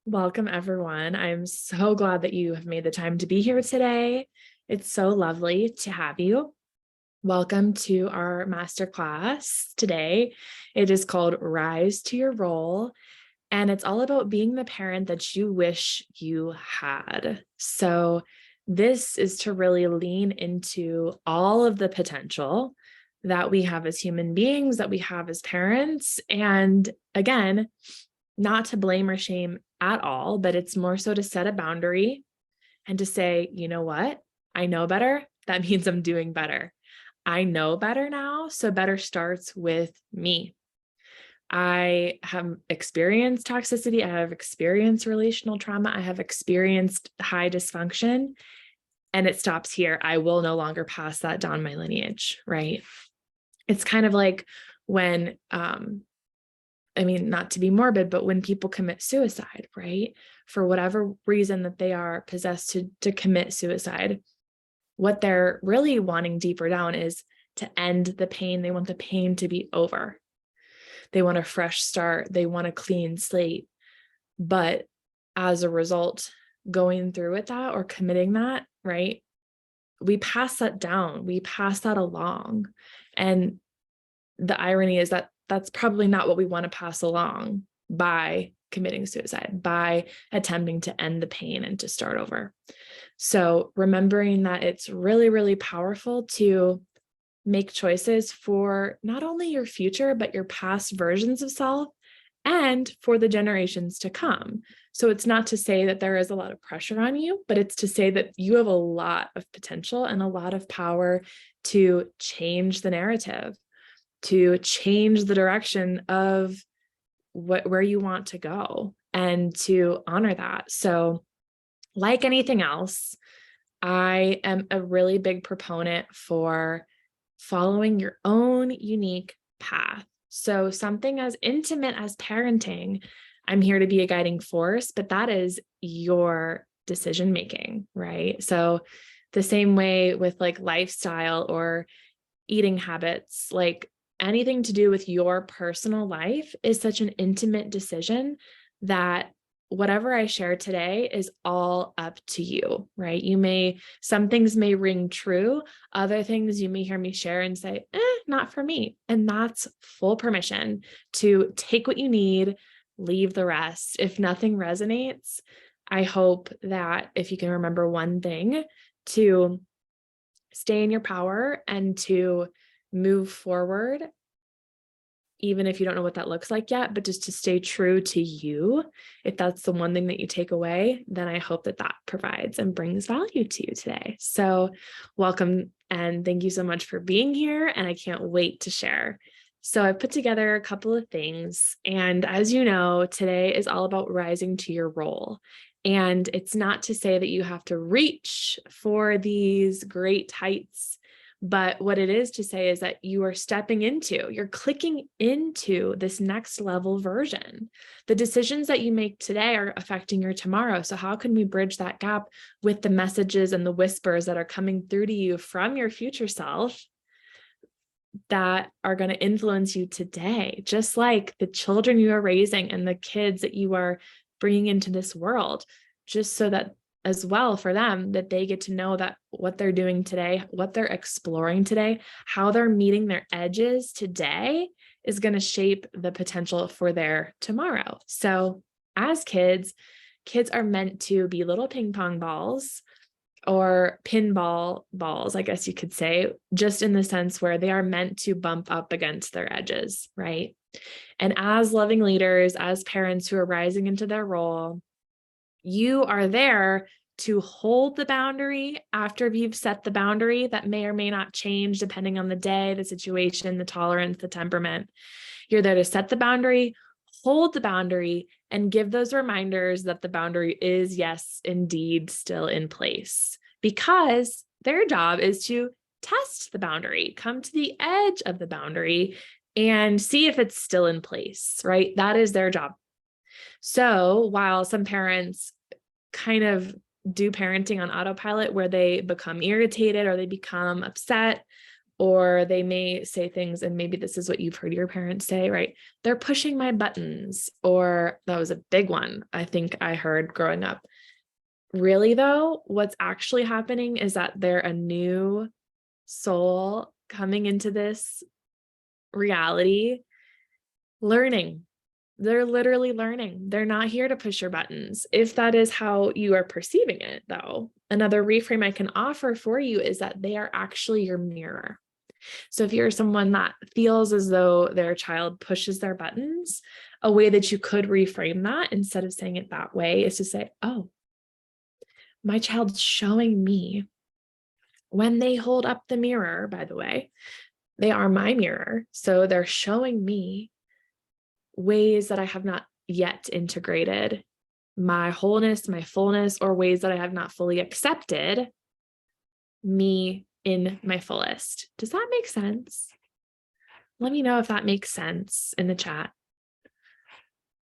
Welcome, everyone. I'm so glad that you have made the time to be here today. It's so lovely to have you. Welcome to our masterclass today. It is called Rise to Your Role, and it's all about being the parent that you wish you had. So this is to really lean into all of the potential that we have as human beings, that we have as parents. And again, not to blame or shame at all, but it's more so to set a boundary and to say, you know what? I know better. That means I'm doing better. I know better now. So better starts with me. I have experienced toxicity. I have experienced relational trauma. I have experienced high dysfunction, and it stops here. I will no longer pass that down my lineage, right? It's kind of like when, not to be morbid, but when people commit suicide, right? For whatever reason that they are possessed to commit suicide, what they're really wanting deeper down is to end the pain. They want the pain to be over. They want a fresh start. They want a clean slate. But as a result, going through with that or committing that, right? We pass that down. We pass that along. And the irony is that that's probably not what we want to pass along by committing suicide, by attempting to end the pain and to start over. So remembering that it's really, really powerful to make choices for not only your future, but your past versions of self and for the generations to come. So it's not to say that there is a lot of pressure on you, but it's to say that you have a lot of potential and a lot of power to change the narrative, to change the direction of where you want to go, and to honor that. So like anything else, I am a really big proponent for following your own unique path. So something as intimate as parenting, I'm here to be a guiding force, but that is your decision making, right? So the same way with like lifestyle or eating habits, like anything to do with your personal life is such an intimate decision that whatever I share today is all up to you, right? Some things may ring true, other things you may hear me share and say, not for me. And that's full permission to take what you need, leave the rest. If nothing resonates, I hope that if you can remember one thing, to stay in your power and to move forward, even if you don't know what that looks like yet, but just to stay true to you. If that's the one thing that you take away, then I hope that that provides and brings value to you today. So welcome and thank you so much for being here. And I can't wait to share. So I've put together a couple of things. And as you know, today is all about rising to your role. And it's not to say that you have to reach for these great heights, but what it is to say is that you're clicking into this next level version. The decisions that you make today are affecting your tomorrow. So how can we bridge that gap with the messages and the whispers that are coming through to you from your future self that are going to influence you today, just like the children you are raising and the kids that you are bringing into this world, just so that as well for them, that they get to know that what they're doing today, what they're exploring today, how they're meeting their edges today is going to shape the potential for their tomorrow. So as kids are meant to be little ping pong balls or pinball balls, I guess you could say, just in the sense where they are meant to bump up against their edges, right? And as loving leaders, as parents who are rising into their role, you are there to hold the boundary after you've set the boundary that may or may not change depending on the day, the situation, the tolerance, the temperament. You're there to set the boundary, hold the boundary, and give those reminders that the boundary is, yes, indeed, still in place. Because their job is to test the boundary, come to the edge of the boundary, and see if it's still in place, right? That is their job. So while some parents kind of do parenting on autopilot where they become irritated or they become upset, Or they may say things, and maybe this is what you've heard your parents say, right? They're pushing my buttons, or that was a big one I think I heard growing up. Really though, what's actually happening is that they're a new soul coming into this reality, learning. They're literally learning. They're not here to push your buttons. If that is how you are perceiving it, though, another reframe I can offer for you is that they are actually your mirror. So if you're someone that feels as though their child pushes their buttons, a way that you could reframe that instead of saying it that way is to say, oh, my child's showing me when they hold up the mirror, by the way, they are my mirror. So they're showing me ways that I have not yet integrated my wholeness, my fullness, or ways that I have not fully accepted me in my fullest. Does that make sense? Let me know if that makes sense in the chat.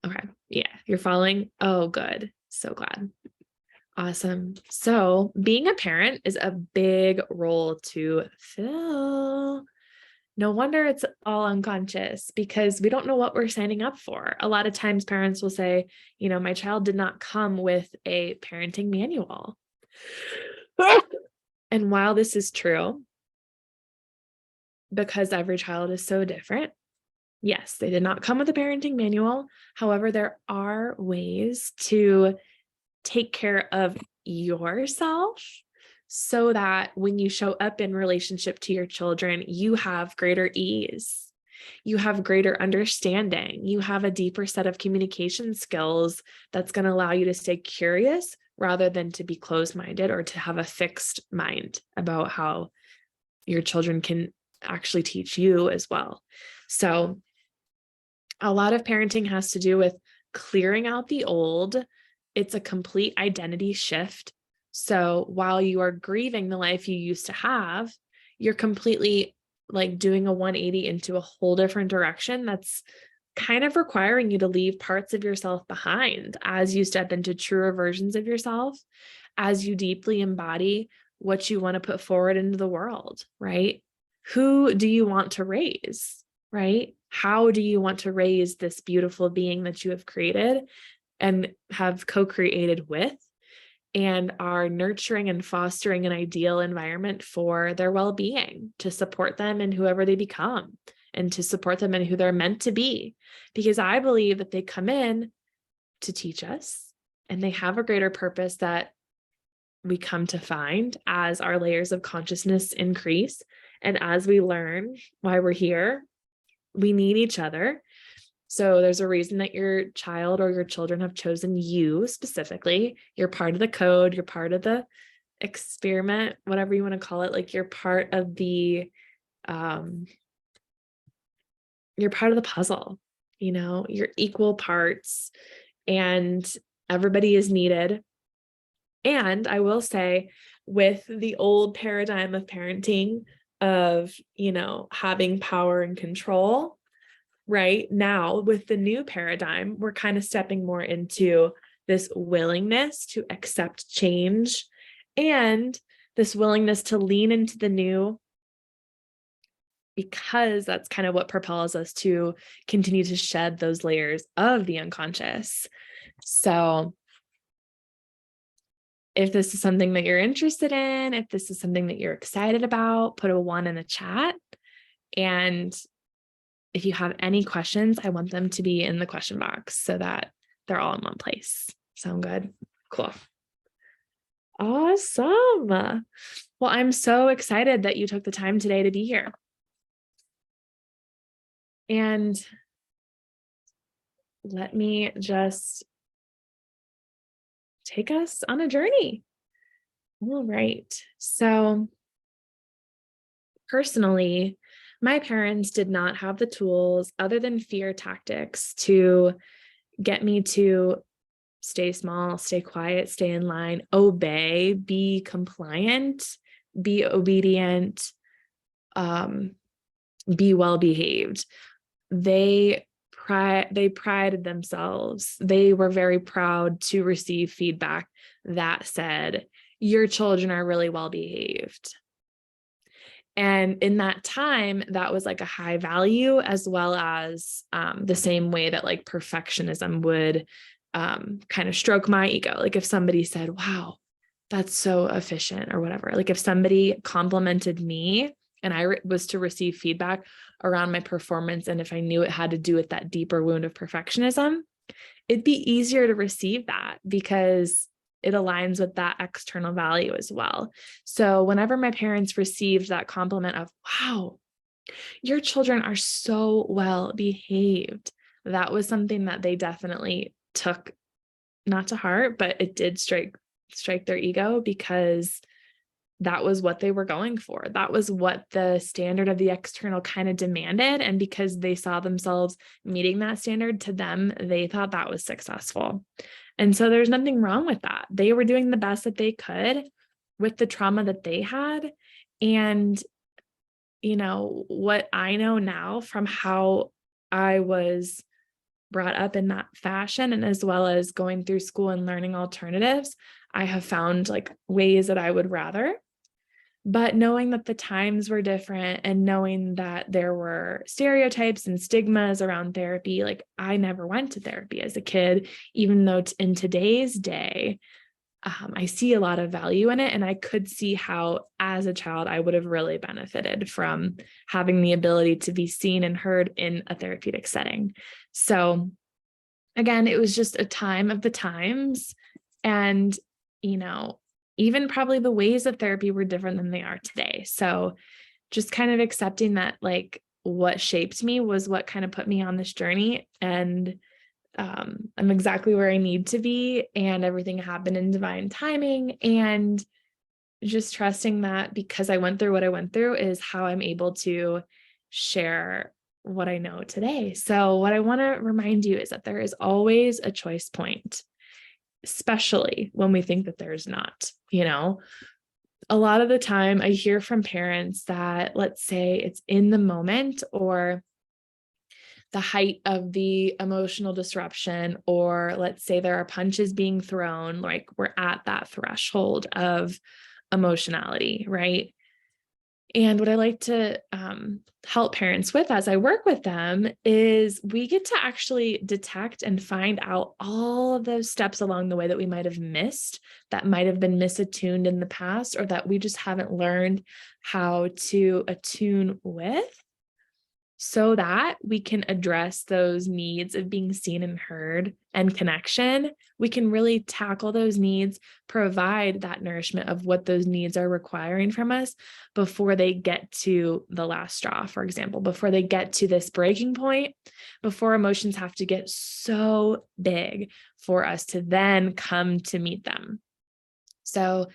Okay. Yeah, you're following. Oh, good. So glad. Awesome. So being a parent is a big role to fill. No wonder it's all unconscious, because we don't know what we're signing up for. A lot of times parents will say, my child did not come with a parenting manual. And while this is true, because every child is so different, yes, they did not come with a parenting manual. However, there are ways to take care of yourself so that when you show up in relationship to your children, you have greater ease, you have greater understanding, you have a deeper set of communication skills that's going to allow you to stay curious rather than to be closed-minded or to have a fixed mind about how your children can actually teach you as well. So a lot of parenting has to do with clearing out the old. It's a complete identity shift. So while you are grieving the life you used to have, you're completely like doing a 180 into a whole different direction that's kind of requiring you to leave parts of yourself behind as you step into truer versions of yourself, as you deeply embody what you want to put forward into the world, right? Who do you want to raise, right? How do you want to raise this beautiful being that you have created and have co-created with, and are nurturing and fostering an ideal environment for their well-being, to support them in whoever they become and to support them in who they're meant to be? Because I believe that they come in to teach us, and they have a greater purpose that we come to find as our layers of consciousness increase. And as we learn why we're here, we need each other. So there's a reason that your child or your children have chosen you specifically. You're part of the code, you're part of the experiment, whatever you want to call it. Like you're part of the puzzle, you're equal parts, and everybody is needed. And I will say, with the old paradigm of parenting of, having power and control, right now, with the new paradigm, we're kind of stepping more into this willingness to accept change and this willingness to lean into the new, because that's kind of what propels us to continue to shed those layers of the unconscious. So if this is something that you're interested in, if this is something that you're excited about, put a 1 in the chat. And if you have any questions, I want them to be in the question box so that they're all in one place. Sound good? Cool. Awesome. Well, I'm so excited that you took the time today to be here. And let me just take us on a journey. All right. So personally, my parents did not have the tools other than fear tactics to get me to stay small, stay quiet, stay in line, obey, be compliant, be obedient, be well-behaved. They prided themselves. They were very proud to receive feedback that said, your children are really well-behaved. And in that time, that was like a high value, as well as the same way that like perfectionism would kind of stroke my ego. Like if somebody said, wow, that's so efficient or whatever. Like if somebody complimented me and I was to receive feedback around my performance, and if I knew it had to do with that deeper wound of perfectionism, it'd be easier to receive that because it aligns with that external value as well. So whenever my parents received that compliment of, wow, your children are so well behaved, that was something that they definitely took not to heart, but it did strike their ego, because that was what they were going for. That was what the standard of the external kind of demanded. And because they saw themselves meeting that standard, to them, they thought that was successful. And so there's nothing wrong with that. They were doing the best that they could with the trauma that they had. And, you know, what I know now from how I was brought up in that fashion, and as well as going through school and learning alternatives, I have found like ways that I would rather. But knowing that the times were different and knowing that there were stereotypes and stigmas around therapy, like I never went to therapy as a kid, even though in today's day, I see a lot of value in it. And I could see how, as a child, I would have really benefited from having the ability to be seen and heard in a therapeutic setting. So again, it was just a time of the times. And, you know, even probably the ways of therapy were different than they are today. So just kind of accepting that, like, what shaped me was what kind of put me on this journey. And I'm exactly where I need to be, and everything happened in divine timing. And just trusting that because I went through what I went through is how I'm able to share what I know today. So what I want to remind you is that there is always a choice point, especially when we think that there's not. You know, a lot of the time I hear from parents that, let's say it's in the moment or the height of the emotional disruption, or let's say there are punches being thrown, like we're at that threshold of emotionality, right? And what I like to help parents with as I work with them is we get to actually detect and find out all of those steps along the way that we might have missed, that might have been misattuned in the past, or that we just haven't learned how to attune with, so that we can address those needs of being seen and heard and connection. We can really tackle those needs, provide that nourishment of what those needs are requiring from us before they get to the last straw, for example, before they get to this breaking point, before emotions have to get so big for us to then come to meet them. So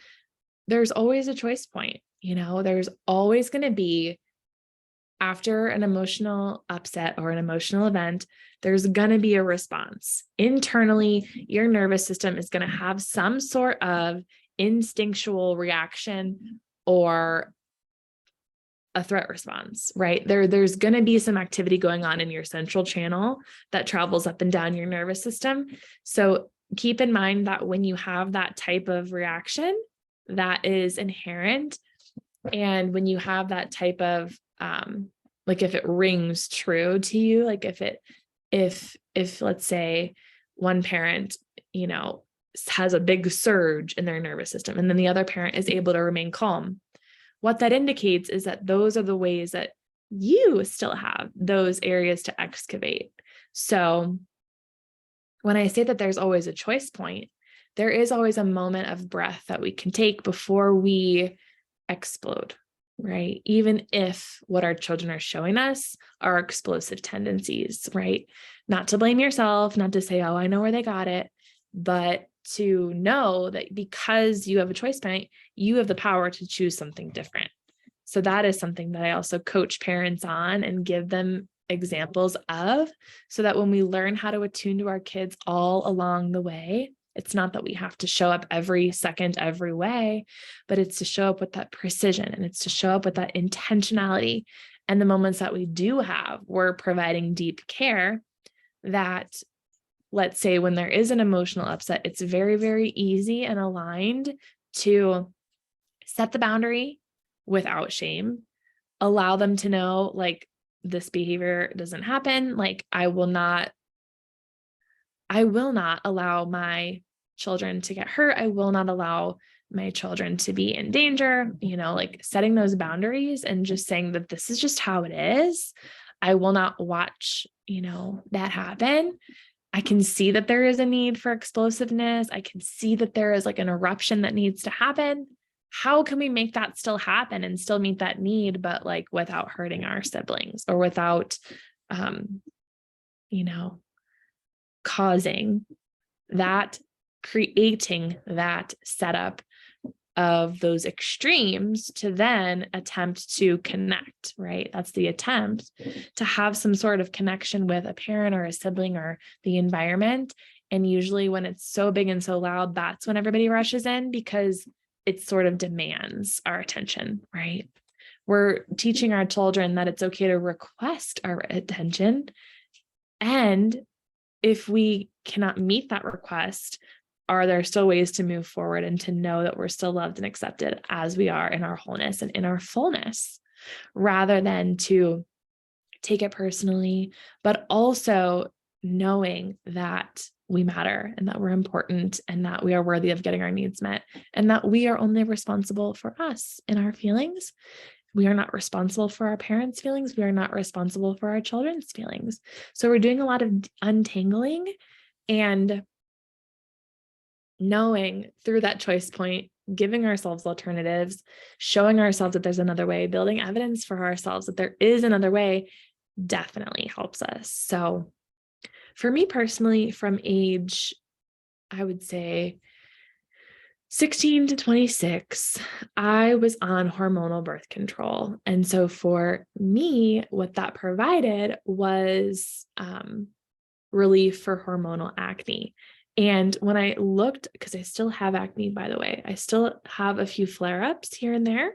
there's always a choice point, you know, there's always going to be, after an emotional upset or an emotional event, there's going to be a response. Internally, your nervous system is going to have some sort of instinctual reaction or a threat response, right? There's going to be some activity going on in your central channel that travels up and down your nervous system. So keep in mind that when you have that type of reaction, that is inherent. And when you have that type of like if it rings true to you, like if let's say one parent, you know, has a big surge in their nervous system and then the other parent is able to remain calm, what that indicates is that those are the ways that you still have those areas to excavate. So when I say that there's always a choice point, there is always a moment of breath that we can take before we explode, right? Even if what our children are showing us are explosive tendencies, right? Not to blame yourself, not to say, oh, I know where they got it, but to know that because you have a choice point, you have the power to choose something different. So that is something that I also coach parents on and give them examples of, so that when we learn how to attune to our kids all along the way, it's not that we have to show up every second, every way, but it's to show up with that precision, and it's to show up with that intentionality. And the moments that we do have, we're providing deep care that, let's say when there is an emotional upset, it's very, very easy and aligned to set the boundary without shame, allow them to know, like, this behavior doesn't happen. Like, I will not allow my children to get hurt. I will not allow my children to be in danger, like setting those boundaries and just saying that this is just how it is. I will not watch, that happen. I can see that there is a need for explosiveness. I can see that there is like an eruption that needs to happen. How can we make that still happen and still meet that need, but like without hurting our siblings or without, causing that, creating that setup of those extremes to then attempt to connect, right? That's the attempt to have some sort of connection with a parent or a sibling or the environment. And usually when it's so big and so loud, that's when everybody rushes in because it sort of demands our attention, right? We're teaching our children that it's okay to request our attention. And if we cannot meet that request, are there still ways to move forward and to know that we're still loved and accepted as we are in our wholeness and in our fullness, rather than to take it personally, but also knowing that we matter and that we're important and that we are worthy of getting our needs met and that we are only responsible for us and our feelings. We are not responsible for our parents' feelings. We are not responsible for our children's feelings. So we're doing a lot of untangling and knowing through that choice point, giving ourselves alternatives, showing ourselves that there's another way, building evidence for ourselves that there is another way definitely helps us. So for me personally, from age, I would say 16 to 26, I was on hormonal birth control. And so for me, what that provided was relief for hormonal acne. And when I looked, because I still have acne, by the way, I still have a few flare-ups here and there.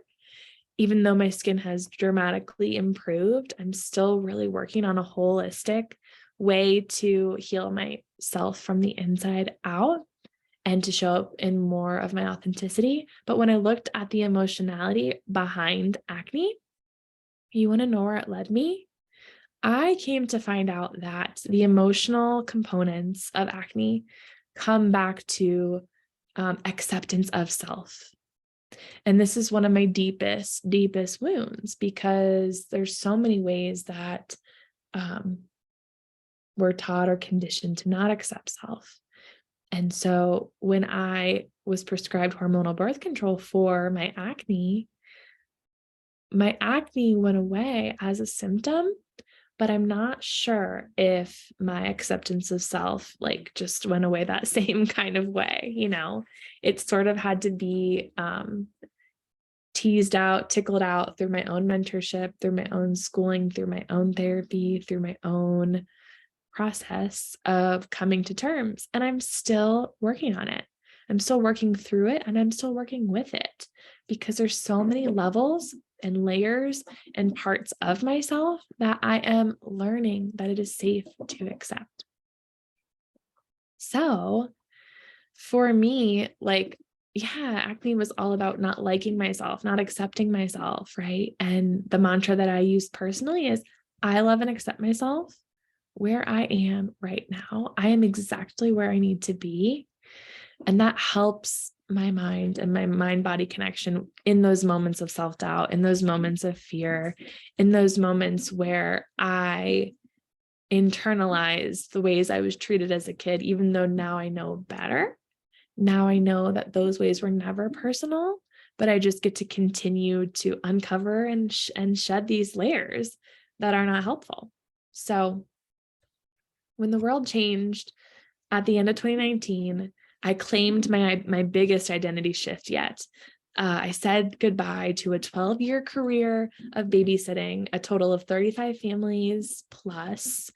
Even though my skin has dramatically improved, I'm still really working on a holistic way to heal myself from the inside out and to show up in more of my authenticity. But when I looked at the emotionality behind acne, you want to know where it led me? I came to find out that the emotional components of acne come back to acceptance of self. And this is one of my deepest wounds, because there's so many ways that we're taught or conditioned to not accept self. And so when I was prescribed hormonal birth control for my acne went away as a symptom, but I'm not sure if my acceptance of self like just went away that same kind of way. It sort of had to be teased out, tickled out through my own mentorship, through my own schooling, through my own therapy, through my own process of coming to terms. And I'm still working on it. I'm still working through it, and I'm still working with it, because there's so many levels and layers and parts of myself that I am learning that it is safe to accept. So for me, acne was all about not liking myself, not accepting myself, right? And the mantra that I use personally is, I love and accept myself where I am right now. I am exactly where I need to be. And that helps my mind and my mind-body connection in those moments of self-doubt, in those moments of fear, in those moments where I internalize the ways I was treated as a kid, even though now I know better. Now I know that those ways were never personal, but I just get to continue to uncover and shed these layers that are not helpful. So when the world changed at the end of 2019, I claimed my biggest identity shift yet. I said goodbye to a 12-year career of babysitting, a total of 35 families plus,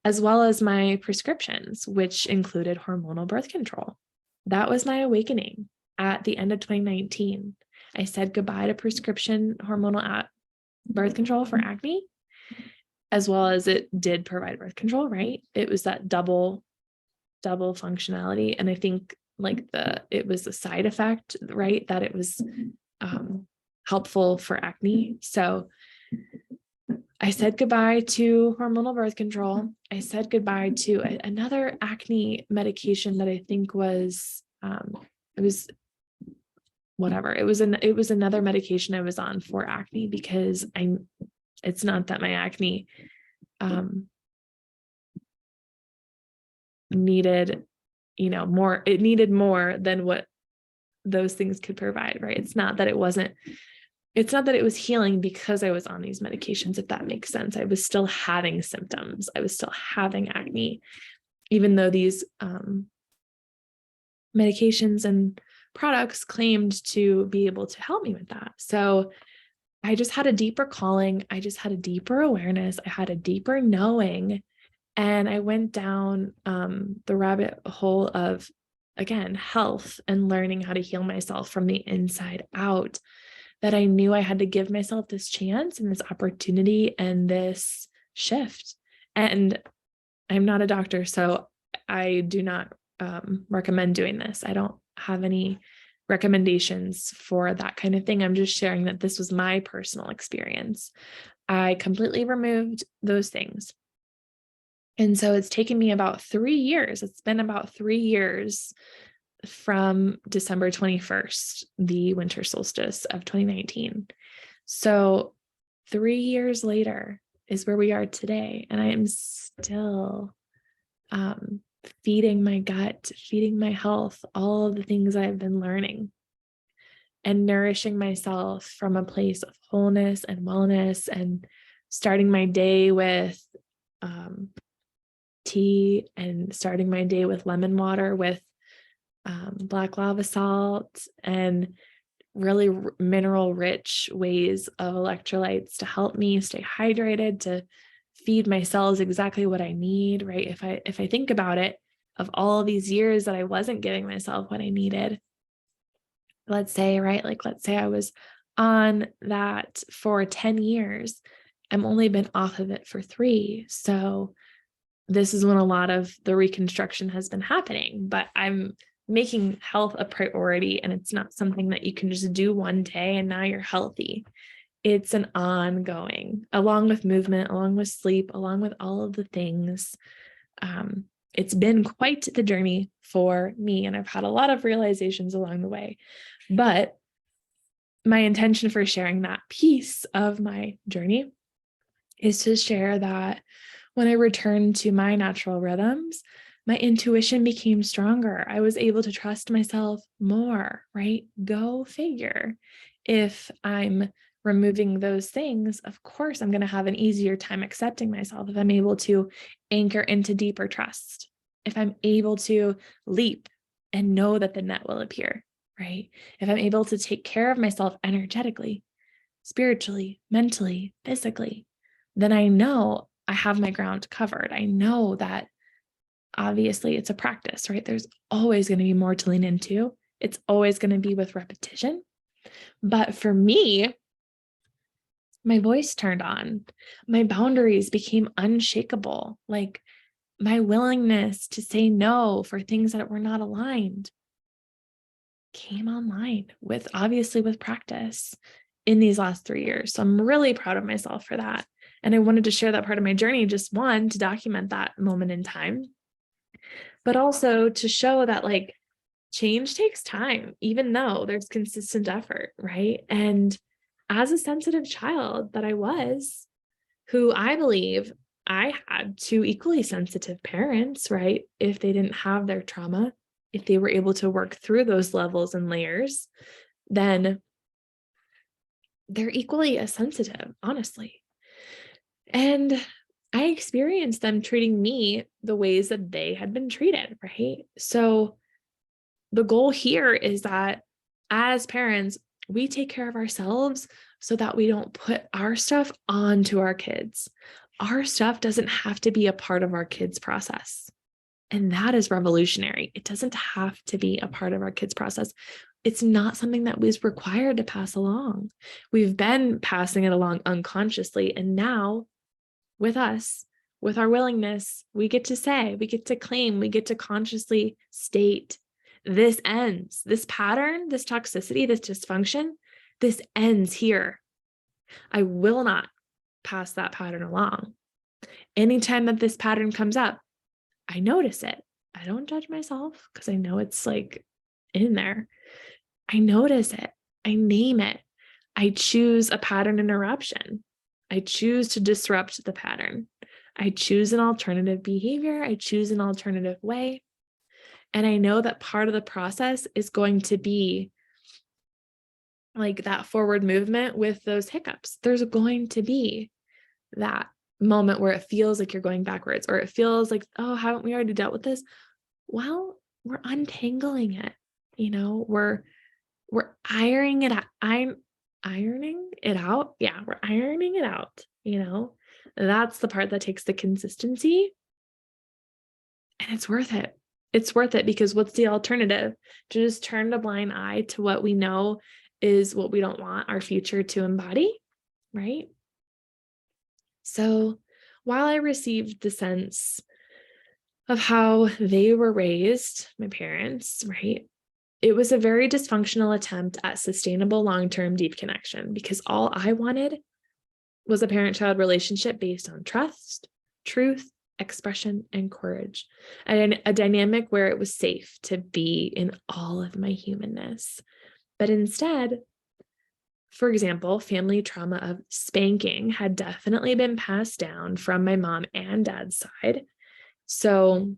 as well as my prescriptions, which included hormonal birth control. That was my awakening at the end of 2019. I said goodbye to prescription hormonal birth control for acne, as well as it did provide birth control, right? It was that double functionality. And I think it was a side effect, right? That it was helpful for acne. So I said goodbye to hormonal birth control. I said goodbye to another acne medication that I think was, it was whatever. It was another medication I was on for acne, because it's not that my acne, needed, more, it needed more than what those things could provide, right? It's not that it was healing because I was on these medications, if that makes sense. I was still having symptoms. I was still having acne, even though these medications and products claimed to be able to help me with that. So I just had a deeper calling. I just had a deeper awareness. I had a deeper knowing. And I went down the rabbit hole of, again, health and learning how to heal myself from the inside out, that I knew I had to give myself this chance and this opportunity and this shift. And I'm not a doctor, so I do not recommend doing this. I don't have any recommendations for that kind of thing. I'm just sharing that this was my personal experience. I completely removed those things. And so it's taken me about 3 years. It's been about 3 years from December 21st, the winter solstice of 2019. So 3 years later is where we are today. And I am still feeding my gut, feeding my health, all of the things I've been learning, and nourishing myself from a place of wholeness and wellness, and starting my day with tea, and starting my day with lemon water with black lava salt, and really mineral rich ways of electrolytes to help me stay hydrated, to feed my cells exactly what I need, right? If I think about it, of all these years that I wasn't giving myself what I needed, let's say, right? Like, let's say I was on that for 10 years. I've only been off of it for 3. So this is when a lot of the reconstruction has been happening, but I'm making health a priority, and it's not something that you can just do one day and now you're healthy. It's an ongoing, along with movement, along with sleep, along with all of the things. It's been quite the journey for me, and I've had a lot of realizations along the way. But my intention for sharing that piece of my journey is to share that when I returned to my natural rhythms, my intuition became stronger. I was able to trust myself more, right? Go figure. If I'm removing those things, of course, I'm going to have an easier time accepting myself if I'm able to anchor into deeper trust. If I'm able to leap and know that the net will appear, right? If I'm able to take care of myself energetically, spiritually, mentally, physically, then I know I have my ground covered. I know that obviously it's a practice, right? There's always going to be more to lean into. It's always going to be with repetition. But for me, my voice turned on. My boundaries became unshakable. Like, my willingness to say no for things that were not aligned came online with practice in these last 3 years. So I'm really proud of myself for that. And I wanted to share that part of my journey, just one, to document that moment in time, but also to show that, like, change takes time, even though there's consistent effort, right? And as a sensitive child that I was, who I believe I had 2 equally sensitive parents, right? If they didn't have their trauma, if they were able to work through those levels and layers, then they're equally as sensitive, honestly. And I experienced them treating me the ways that they had been treated, right? So the goal here is that as parents, we take care of ourselves so that we don't put our stuff onto our kids. Our stuff doesn't have to be a part of our kids' process. And that is revolutionary. It doesn't have to be a part of our kids' process. It's not something that was required to pass along. We've been passing it along unconsciously. And now, with us, with our willingness, we get to say, we get to claim, we get to consciously state, this ends. This pattern, this toxicity, this dysfunction, this ends here. I will not pass that pattern along. Anytime that this pattern comes up, I notice it. I don't judge myself because I know it's like in there. I notice it. I name it. I choose a pattern interruption. I choose to disrupt the pattern. I choose an alternative behavior. I choose an alternative way. And I know that part of the process is going to be like that forward movement with those hiccups. There's going to be that moment where it feels like you're going backwards, or it feels like, oh, haven't we already dealt with this? Well, we're untangling it. We're ironing it out. I'm ironing it out. Yeah, we're ironing it out. That's the part that takes the consistency. And it's worth it. It's worth it because what's the alternative? To just turn a blind eye to what we know is what we don't want our future to embody, right? So while I received the sense of how they were raised, my parents, right? It was a very dysfunctional attempt at sustainable long-term deep connection because all I wanted was a parent-child relationship based on trust, truth, expression, and courage. And a dynamic where it was safe to be in all of my humanness. But instead, for example, family trauma of spanking had definitely been passed down from my mom and dad's side. So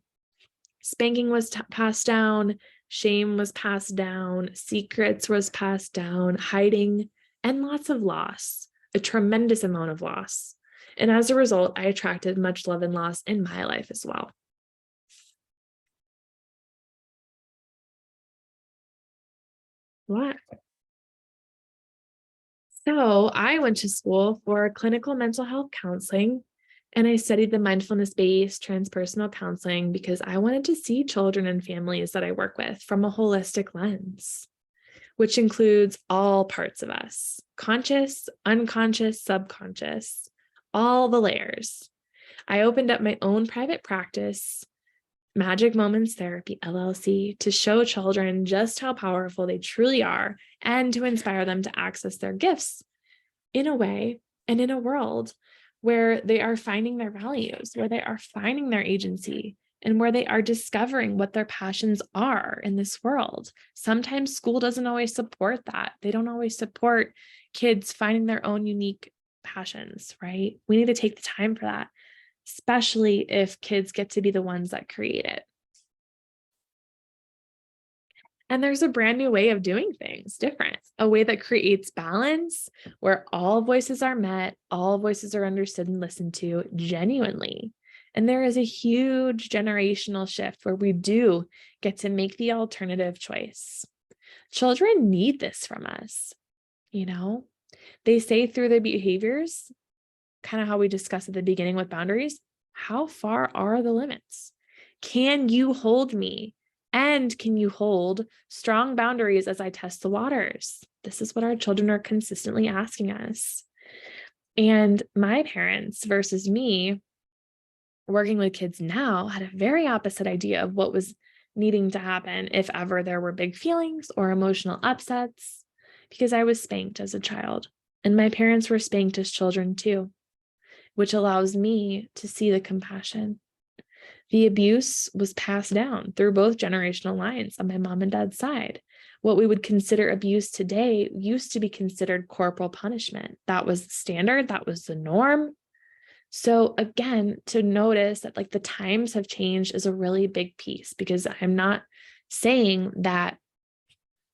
spanking was passed down, shame was passed down, secrets was passed down, hiding, and lots of loss, a tremendous amount of loss. And as a result, I attracted much love and loss in my life as well. What? So I went to school for clinical mental health counseling, and I studied the mindfulness-based transpersonal counseling because I wanted to see children and families that I work with from a holistic lens, which includes all parts of us: conscious, unconscious, subconscious, all the layers. I opened up my own private practice, Magic Moments Therapy LLC, to show children just how powerful they truly are and to inspire them to access their gifts in a way and in a world where they are finding their values, where they are finding their agency, and where they are discovering what their passions are in this world. Sometimes school doesn't always support that. They don't always support kids finding their own unique passions, right? We need to take the time for that, especially if kids get to be the ones that create it. And there's a brand new way of doing things different, a way that creates balance, where all voices are met, all voices are understood and listened to genuinely. And there is a huge generational shift where we do get to make the alternative choice. Children need this from us. They say through their behaviors, kind of how we discussed at the beginning with boundaries, how far are the limits? Can you hold me? And can you hold strong boundaries as I test the waters? This is what our children are consistently asking us. And my parents versus me working with kids now had a very opposite idea of what was needing to happen if ever there were big feelings or emotional upsets, because I was spanked as a child and my parents were spanked as children too, which allows me to see the compassion. The abuse was passed down through both generational lines on my mom and dad's side. What we would consider abuse today used to be considered corporal punishment. That was the standard, that was the norm. So again, to notice that like the times have changed is a really big piece, because I'm not saying that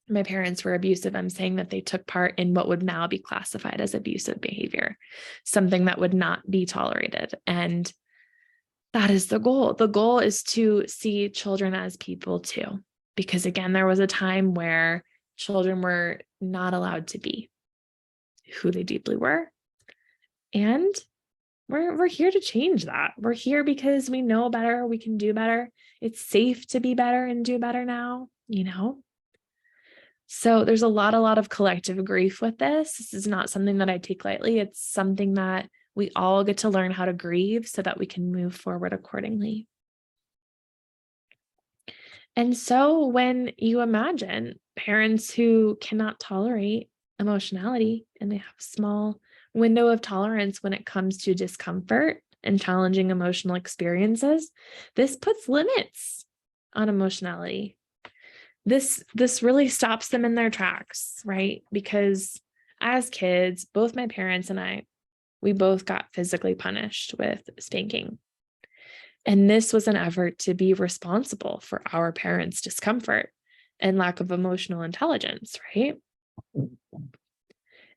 my parents were abusive. I'm saying that they took part in what would now be classified as abusive behavior, something that would not be tolerated. And that is the goal. The goal is to see children as people too, because again, there was a time where children were not allowed to be who they deeply were. And we're here to change that. We're here because we know better, we can do better. It's safe to be better and do better now, So there's a lot of collective grief with this. This is not something that I take lightly. It's something that we all get to learn how to grieve so that we can move forward accordingly. And so when you imagine parents who cannot tolerate emotionality and they have small window of tolerance when it comes to discomfort and challenging emotional experiences. This puts limits on emotionality. This really stops them in their tracks, right? Because as kids, both my parents and I, we both got physically punished with spanking. And this was an effort to be responsible for our parents' discomfort and lack of emotional intelligence, right?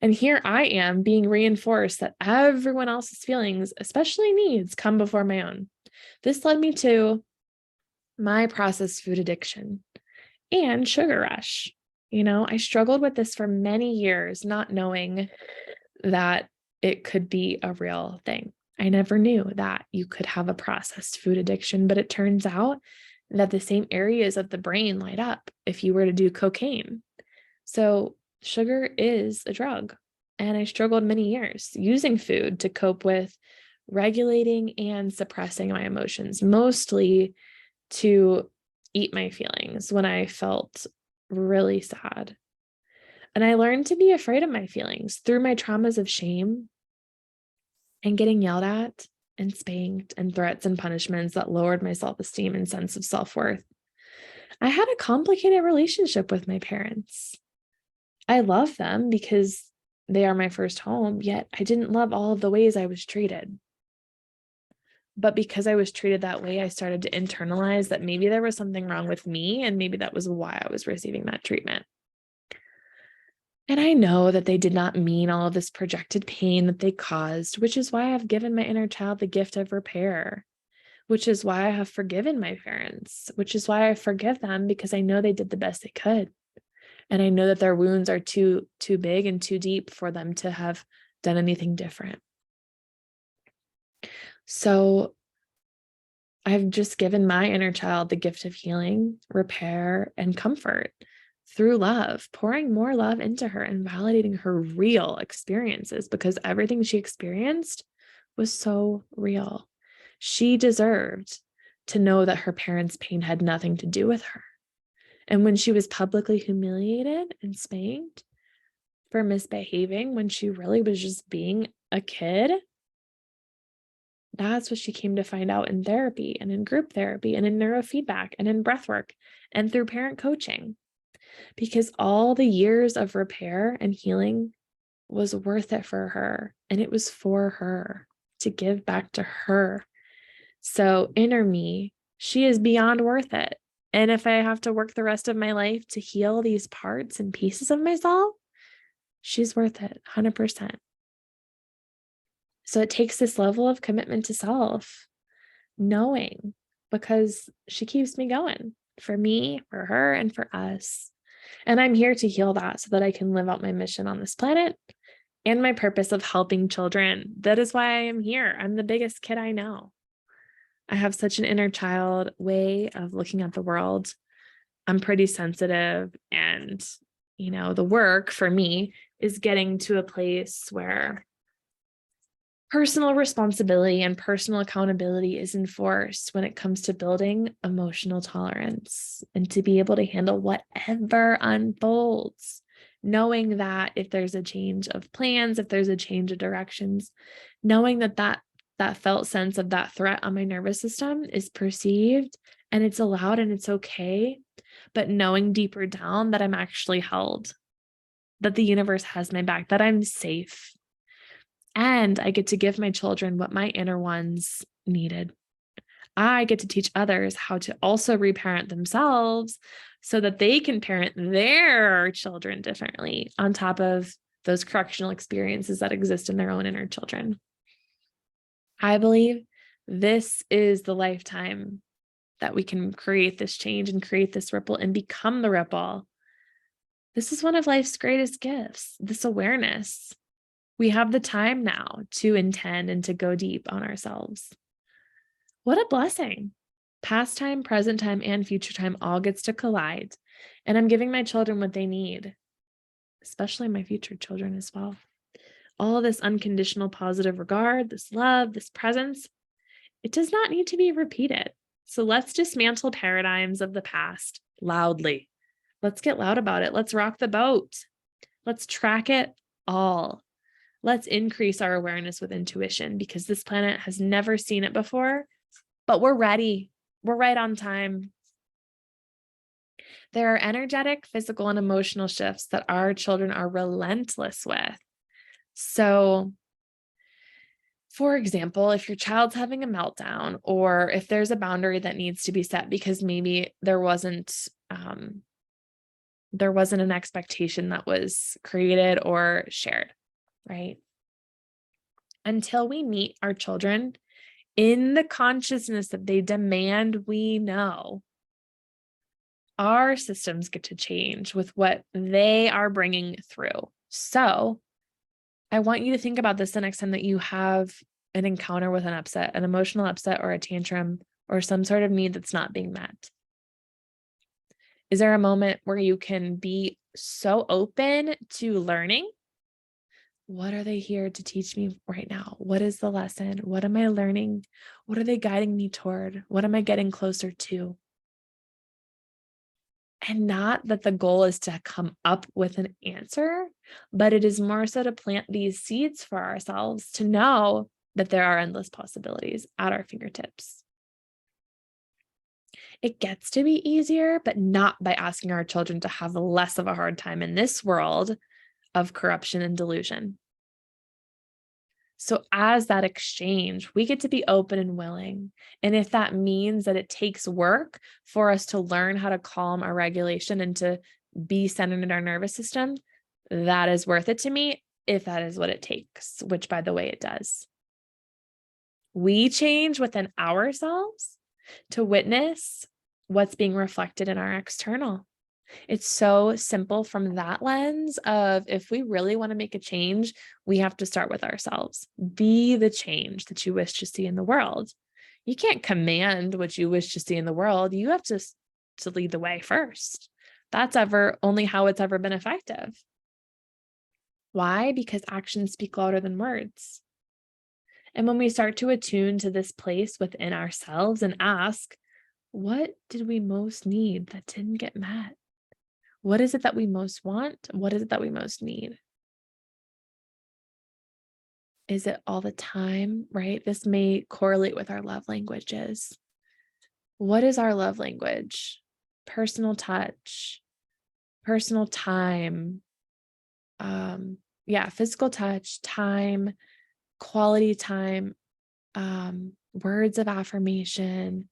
And here I am being reinforced that everyone else's feelings, especially needs, come before my own. This led me to my processed food addiction and sugar rush. I struggled with this for many years, not knowing that it could be a real thing. I never knew that you could have a processed food addiction, but it turns out that the same areas of the brain light up if you were to do cocaine. So sugar is a drug, and I struggled many years using food to cope with regulating and suppressing my emotions, mostly to eat my feelings when I felt really sad. And I learned to be afraid of my feelings through my traumas of shame and getting yelled at and spanked and threats and punishments that lowered my self-esteem and sense of self-worth. I had a complicated relationship with my parents. I love them because they are my first home, yet I didn't love all of the ways I was treated. But because I was treated that way, I started to internalize that maybe there was something wrong with me, and maybe that was why I was receiving that treatment. And I know that they did not mean all of this projected pain that they caused, which is why I've given my inner child the gift of repair, which is why I have forgiven my parents, which is why I forgive them, because I know they did the best they could. And I know that their wounds are too big and too deep for them to have done anything different. So I've just given my inner child the gift of healing, repair, and comfort through love, pouring more love into her and validating her real experiences, because everything she experienced was so real. She deserved to know that her parents' pain had nothing to do with her. And when she was publicly humiliated and spanked for misbehaving when she really was just being a kid, that's what she came to find out in therapy and in group therapy and in neurofeedback and in breathwork and through parent coaching. Because all the years of repair and healing was worth it for her. And it was for her to give back to her. So inner me, she is beyond worth it. And if I have to work the rest of my life to heal these parts and pieces of myself, she's worth it, 100%. So it takes this level of commitment to self, knowing, because she keeps me going for me, for her, and for us. And I'm here to heal that so that I can live out my mission on this planet and my purpose of helping children. That is why I am here. I'm the biggest kid I know. I have such an inner child way of looking at the world. I'm pretty sensitive, and, the work for me is getting to a place where personal responsibility and personal accountability is enforced when it comes to building emotional tolerance and to be able to handle whatever unfolds, knowing that if there's a change of plans, if there's a change of directions, knowing that felt sense of that threat on my nervous system is perceived and it's allowed and it's okay, but knowing deeper down that I'm actually held, that the universe has my back, that I'm safe. And I get to give my children what my inner ones needed. I get to teach others how to also reparent themselves so that they can parent their children differently on top of those correctional experiences that exist in their own inner children. I believe this is the lifetime that we can create this change and create this ripple and become the ripple. This is one of life's greatest gifts, this awareness. We have the time now to intend and to go deep on ourselves. What a blessing. Past time, present time, and future time all gets to collide. And I'm giving my children what they need, especially my future children as well. All of this unconditional positive regard, this love, this presence, it does not need to be repeated. So let's dismantle paradigms of the past loudly. Let's get loud about it. Let's rock the boat. Let's track it all. Let's increase our awareness with intuition because this planet has never seen it before, but we're ready. We're right on time. There are energetic, physical, and emotional shifts that our children are relentless with. So, for example, if your child's having a meltdown, or if there's a boundary that needs to be set because maybe there wasn't an expectation that was created or shared, right? Until we meet our children in the consciousness that they demand we know, our systems get to change with what they are bringing through. So I want you to think about this the next time that you have an encounter with an upset, an emotional upset or a tantrum or some sort of need that's not being met. Is there a moment where you can be so open to learning? What are they here to teach me right now? What is the lesson? What am I learning? What are they guiding me toward? What am I getting closer to? And not that the goal is to come up with an answer, but it is more so to plant these seeds for ourselves to know that there are endless possibilities at our fingertips. It gets to be easier, but not by asking our children to have less of a hard time in this world of corruption and delusion. So as that exchange, we get to be open and willing. And if that means that it takes work for us to learn how to calm our regulation and to be centered in our nervous system, that is worth it to me if that is what it takes, which by the way, it does. We change within ourselves to witness what's being reflected in our external. It's so simple from that lens of if we really want to make a change, we have to start with ourselves. Be the change that you wish to see in the world. You can't command what you wish to see in the world. You have to lead the way first. That's only how it's ever been effective. Why? Because actions speak louder than words. And when we start to attune to this place within ourselves and ask, what did we most need that didn't get met? What is it that we most want? What is it that we most need? Is it all the time, right? This may correlate with our love languages. What is our love language? Personal touch, personal time, physical touch, time, quality time, words of affirmation.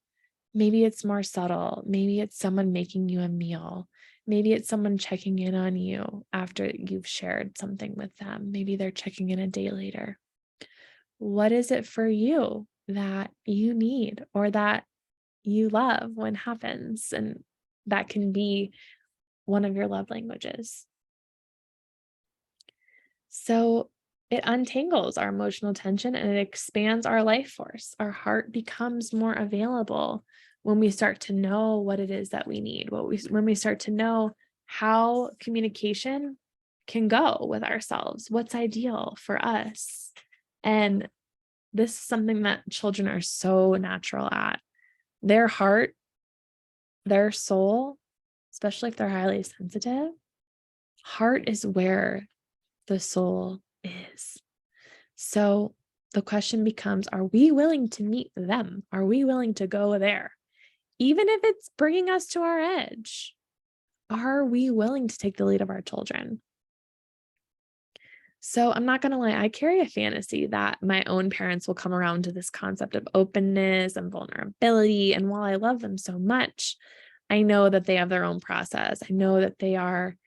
Maybe it's more subtle. Maybe it's someone making you a meal. Maybe it's someone checking in on you after you've shared something with them. Maybe they're checking in a day later. What is it for you that you need or that you love when happens? And that can be one of your love languages. So it untangles our emotional tension and it expands our life force. Our heart becomes more available when we start to know what it is that we need, when we start to know how communication can go with ourselves, what's ideal for us. And this is something that children are so natural at. Their heart, their soul, especially if they're highly sensitive, heart is where the soul is. So the question becomes, are we willing to meet them? Are we willing to go there? Even if it's bringing us to our edge, are we willing to take the lead of our children? So I'm not going to lie, I carry a fantasy that my own parents will come around to this concept of openness and vulnerability. And while I love them so much, I know that they have their own process. I know that they are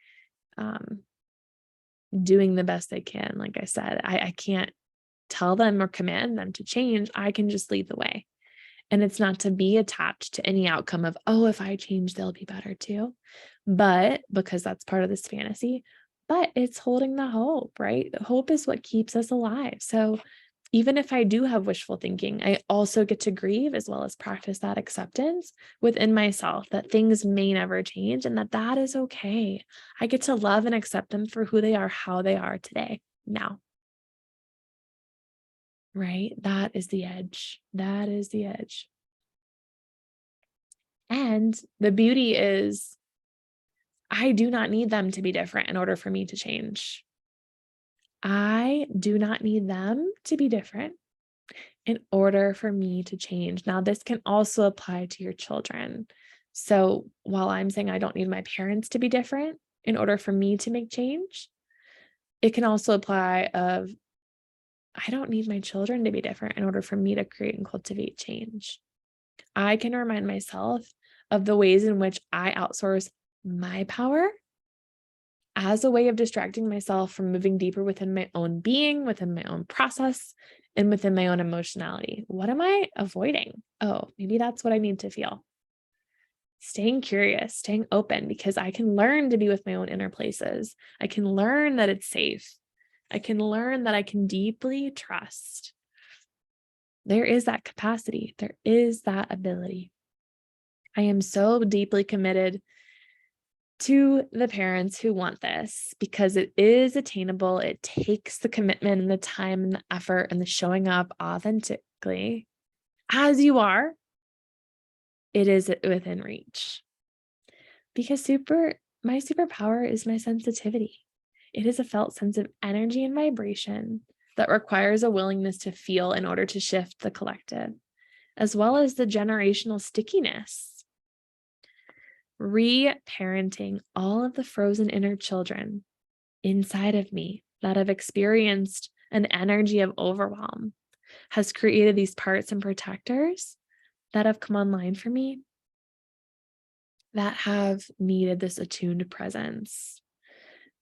doing the best they can. Like I said, I can't tell them or command them to change. I can just lead the way. And it's not to be attached to any outcome of, oh, if I change, they'll be better too. But because that's part of this fantasy, but it's holding the hope, right? The hope is what keeps us alive. So even if I do have wishful thinking, I also get to grieve as well as practice that acceptance within myself that things may never change and that is okay. I get to love and accept them for who they are, how they are today, now. Right? That is the edge. That is the edge. And the beauty is, I do not need them to be different in order for me to change. I do not need them to be different in order for me to change. Now, this can also apply to your children. So while I'm saying I don't need my parents to be different in order for me to make change, it can also apply of I don't need my children to be different in order for me to create and cultivate change. I can remind myself of the ways in which I outsource my power as a way of distracting myself from moving deeper within my own being, within my own process, and within my own emotionality. What am I avoiding? Oh, maybe that's what I need to feel. Staying curious, staying open, because I can learn to be with my own inner places. I can learn that it's safe. I can learn that I can deeply trust. There is that capacity. There is that ability. I am so deeply committed to the parents who want this because it is attainable. It takes the commitment and the time and the effort and the showing up authentically as you are. It is within reach because my superpower is my sensitivity. It is a felt sense of energy and vibration that requires a willingness to feel in order to shift the collective, as well as the generational stickiness. Reparenting all of the frozen inner children inside of me that have experienced an energy of overwhelm has created these parts and protectors that have come online for me that have needed this attuned presence.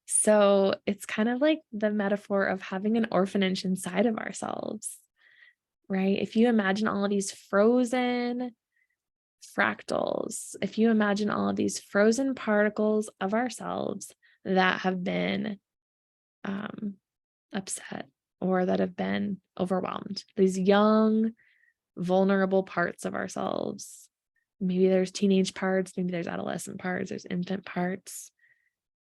So it's kind of like the metaphor of having an orphanage inside of ourselves, right? If you imagine all of these frozen fractals, if you imagine all of these frozen particles of ourselves that have been upset or that have been overwhelmed, these young, vulnerable parts of ourselves. Maybe there's teenage parts, maybe there's adolescent parts, there's infant parts,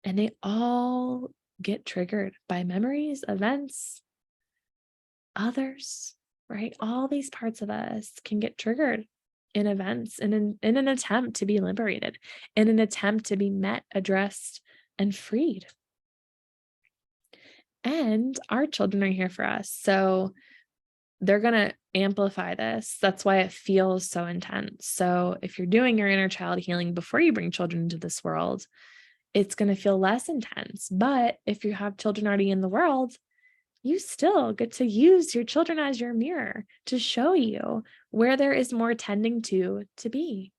and they all get triggered by memories, events, others, right? All these parts of us can get triggered in events and in an attempt to be liberated, in an attempt to be met, addressed, and freed. And our children are here for us. So they're going to amplify this. That's why it feels so intense. So if you're doing your inner child healing before you bring children into this world, it's going to feel less intense. But if you have children already in the world, you still get to use your children as your mirror to show you where there is more tending to be.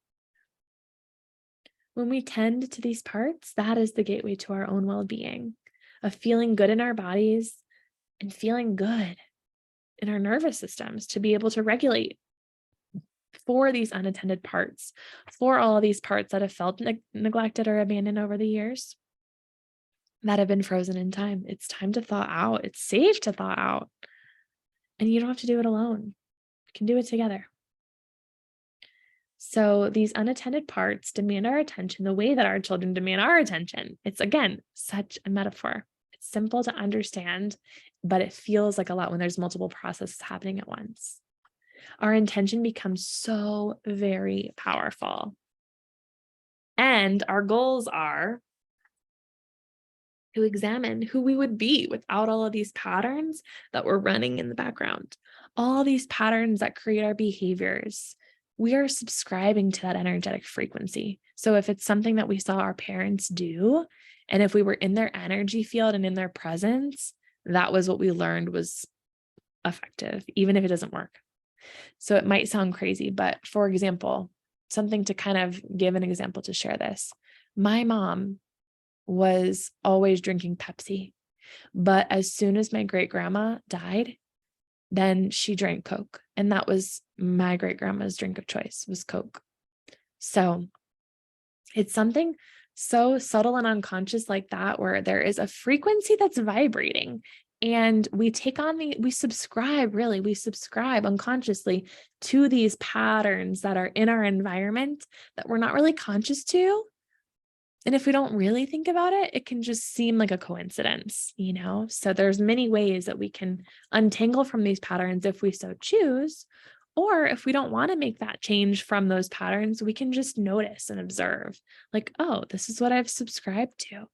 When we tend to these parts, that is the gateway to our own well-being, of feeling good in our bodies and feeling good in our nervous systems to be able to regulate for these unattended parts, for all of these parts that have felt neglected or abandoned over the years, that have been frozen in time. It's time to thaw out. It's safe to thaw out. And you don't have to do it alone. You can do it together. So these unattended parts demand our attention the way that our children demand our attention. It's, again, such a metaphor. It's simple to understand, but it feels like a lot when there's multiple processes happening at once. Our intention becomes so very powerful. And our goals are to examine who we would be without all of these patterns that were running in the background, all these patterns that create our behaviors. We are subscribing to that energetic frequency. So if it's something that we saw our parents do, and if we were in their energy field and in their presence, that was what we learned was effective, even if it doesn't work. So it might sound crazy, but for example, something to kind of give an example to share this. My mom was always drinking Pepsi, but as soon as my great grandma died, then she drank Coke. And that was my great grandma's drink of choice, was Coke. So it's something so subtle and unconscious like that, where there is a frequency that's vibrating. And we subscribe unconsciously to these patterns that are in our environment that we're not really conscious to. And if we don't really think about it, it can just seem like a coincidence, So there's many ways that we can untangle from these patterns if we so choose. Or if we don't want to make that change from those patterns, we can just notice and observe, like, oh, this is what I've subscribed to.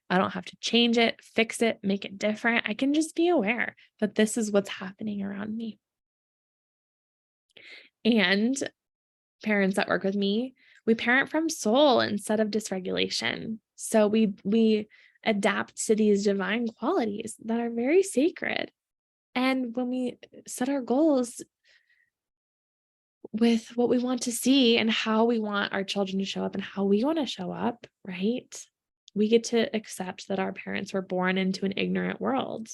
I don't have to change it, fix it, make it different. I can just be aware that this is what's happening around me. And parents that work with me, we parent from soul instead of dysregulation. So we adapt to these divine qualities that are very sacred. And when we set our goals with what we want to see and how we want our children to show up and how we want to show up, right? We get to accept that our parents were born into an ignorant world.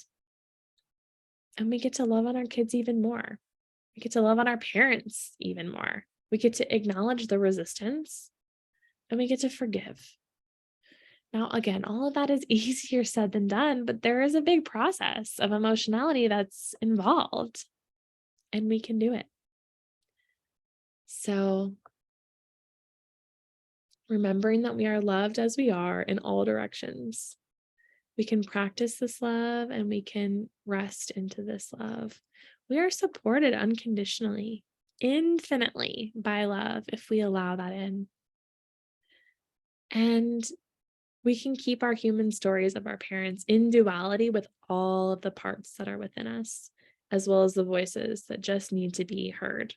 And we get to love on our kids even more. We get to love on our parents even more. We get to acknowledge the resistance and we get to forgive. Now, again, all of that is easier said than done, but there is a big process of emotionality that's involved, and we can do it. So, remembering that we are loved as we are in all directions, we can practice this love and we can rest into this love. We are supported unconditionally, infinitely by love if we allow that in. And we can keep our human stories of our parents in duality with all of the parts that are within us, as well as the voices that just need to be heard.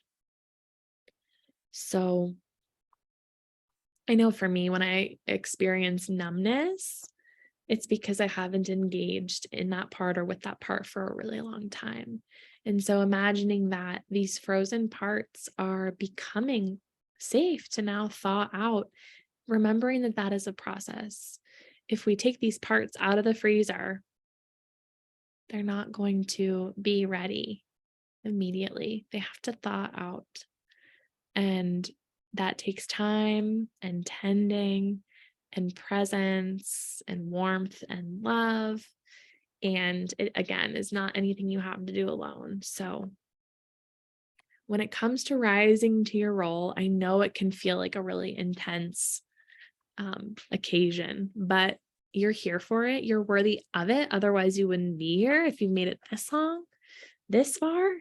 So I know for me, when I experience numbness, it's because I haven't engaged in that part or with that part for a really long time. And so imagining that these frozen parts are becoming safe to now thaw out, remembering that that is a process. If we take these parts out of the freezer, they're not going to be ready immediately. They have to thaw out. And that takes time and tending and presence and warmth and love. And it, again, is not anything you have to do alone. So when it comes to rising to your role, I know it can feel like a really intense occasion, but you're here for it. You're worthy of it. Otherwise, you wouldn't be here if you've made it this long, this far.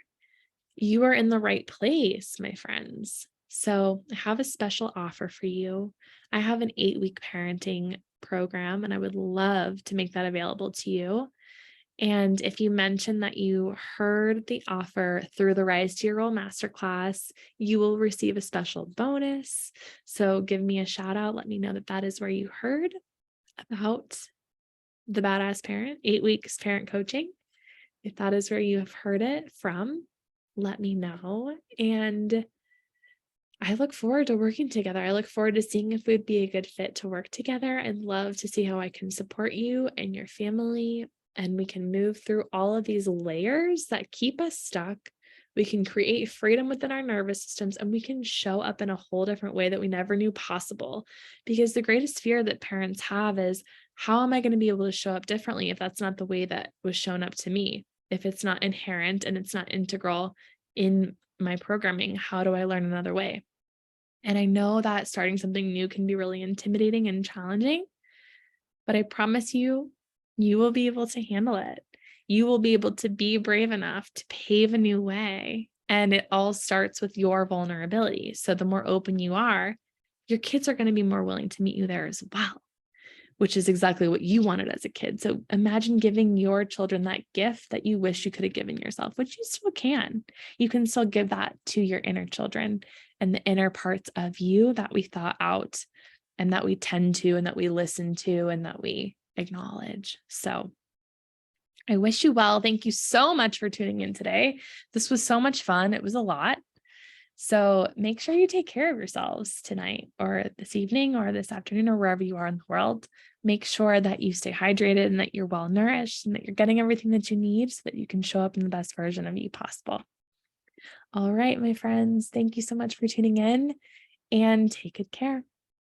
You are in the right place, my friends. So I have a special offer for you. I have an 8-week parenting program, and I would love to make that available to you. And if you mention that you heard the offer through the RiSE to Your Role Masterclass, you will receive a special bonus. So give me a shout out. Let me know that that is where you heard about the Badass Parent, 8 weeks parent coaching. If that is where you have heard it from, let me know. And I look forward to working together. I look forward to seeing if we'd be a good fit to work together. I'd love to see how I can support you and your family. And we can move through all of these layers that keep us stuck. We can create freedom within our nervous systems, and we can show up in a whole different way that we never knew possible. Because the greatest fear that parents have is, how am I going to be able to show up differently if that's not the way that was shown up to me? If it's not inherent and it's not integral in my programming, how do I learn another way? And I know that starting something new can be really intimidating and challenging, but I promise you, you will be able to handle it. You will be able to be brave enough to pave a new way. And it all starts with your vulnerability. So the more open you are, your kids are going to be more willing to meet you there as well, which is exactly what you wanted as a kid. So imagine giving your children that gift that you wish you could have given yourself, which you still can. You can still give that to your inner children and the inner parts of you that we thaw out and that we tend to and that we listen to and that we acknowledge. So I wish you well. Thank you so much for tuning in today. This was so much fun. It was a lot. So make sure you take care of yourselves tonight or this evening or this afternoon or wherever you are in the world. Make sure that you stay hydrated and that you're well nourished and that you're getting everything that you need so that you can show up in the best version of you possible. All right, my friends, thank you so much for tuning in and take good care.